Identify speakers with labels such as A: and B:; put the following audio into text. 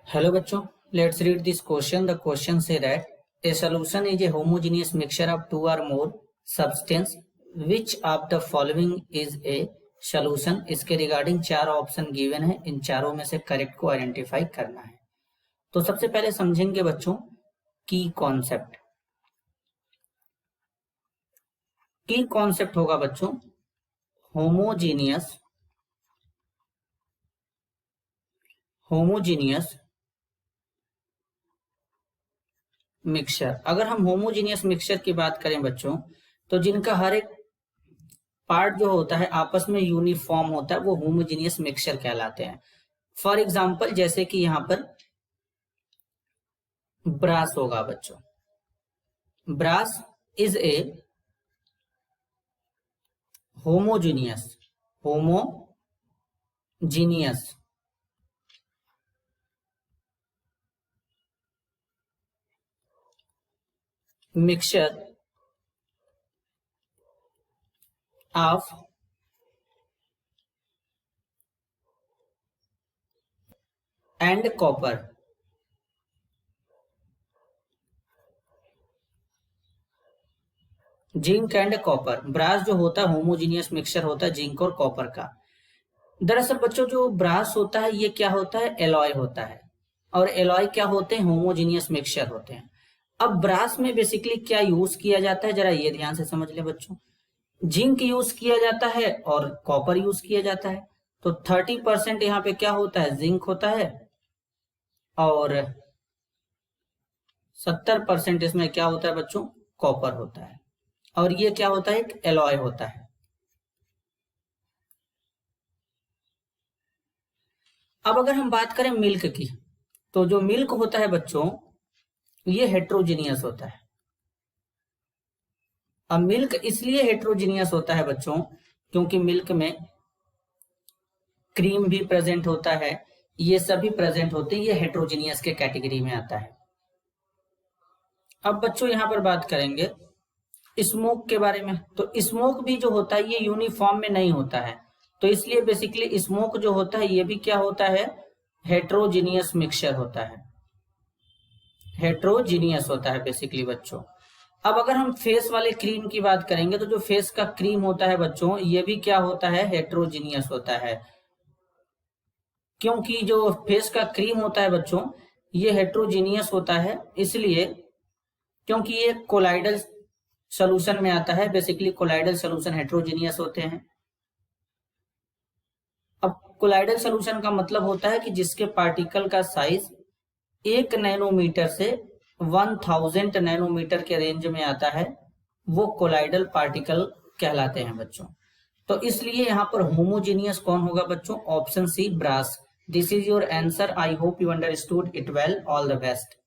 A: Hello बच्चों, let's read this question. The question say that a solution is a homogeneous mixture of two or more substance. Which of the following is a solution? इसके regarding चार option given है, इन चारों में से correct को identify करना है। तो सबसे पहले समझेंगे बच्चों की कॉन्सेप्ट। की कॉन्सेप्ट होगा बच्चों होमोजीनियस मिक्सचर। अगर हम होमोजीनियस मिक्सचर की बात करें बच्चों, तो जिनका हर एक पार्ट जो होता है आपस में यूनिफॉर्म होता है, वो होमोजीनियस मिक्सचर कहलाते हैं। फॉर एग्जांपल जैसे कि यहां पर ब्रास होगा बच्चों। Brass is a homogeneous mixture of and copper। Zinc and copper. Brass जो होता है होमोजीनियस मिक्सचर होता है जिंक और कॉपर का। दरअसल बच्चों जो ब्रास होता है ये क्या होता है, एलॉय होता है, और एलॉय क्या होते हैं, होमोजीनियस मिक्सचर होते हैं। अब ब्रास में बेसिकली क्या यूज किया जाता है, जरा ये ध्यान से समझ ले बच्चों। जिंक यूज किया जाता है और कॉपर यूज किया जाता है। तो 30% यहाँ पे क्या होता है, जिंक होता है, और 70% इसमें क्या होता है बच्चों, कॉपर होता है। और ये क्या होता है, एक एलॉय होता है। अब अगर हम बात करें मिल्क की, तो जो मिल्क होता है बच्चों ये हेट्रोजीनियस होता है। अब मिल्क इसलिए हेट्रोजीनियस होता है बच्चों क्योंकि मिल्क में क्रीम भी प्रेजेंट होता है, ये सभी प्रेजेंट होते हैं, ये हेट्रोजीनियस के कैटेगरी में आता है। अब बच्चों यहां पर बात करेंगे स्मोक के बारे में। तो स्मोक भी जो होता है ये यूनिफॉर्म में नहीं होता है, तो इसलिए बेसिकली स्मोक जो होता है ये भी क्या होता है, हेट्रोजीनियस मिक्सचर होता है, हेट्रोजीनियस होता है बेसिकली बच्चों। अब अगर हम फेस वाले क्रीम की बात करेंगे, तो जो फेस का क्रीम होता है बच्चों ये भी क्या होता है, हेट्रोजीनियस होता है। क्योंकि जो फेस का क्रीम होता है बच्चों ये हेट्रोजीनियस होता है, इसलिए क्योंकि ये कोलाइडल सॉल्यूशन में आता है। बेसिकली कोलाइडल सॉल्यूशन हेट्रोजीनियस होते हैं। अब कोलाइडल सॉल्यूशन का मतलब होता है कि जिसके पार्टिकल का साइज 1 नैनोमीटर से 1000 नैनोमीटर के रेंज में आता है, वो कोलाइडल पार्टिकल कहलाते हैं बच्चों। तो इसलिए यहां पर होमोजीनियस कौन होगा बच्चों, option C brass. This is your answer. I hope you understood it well. All the best.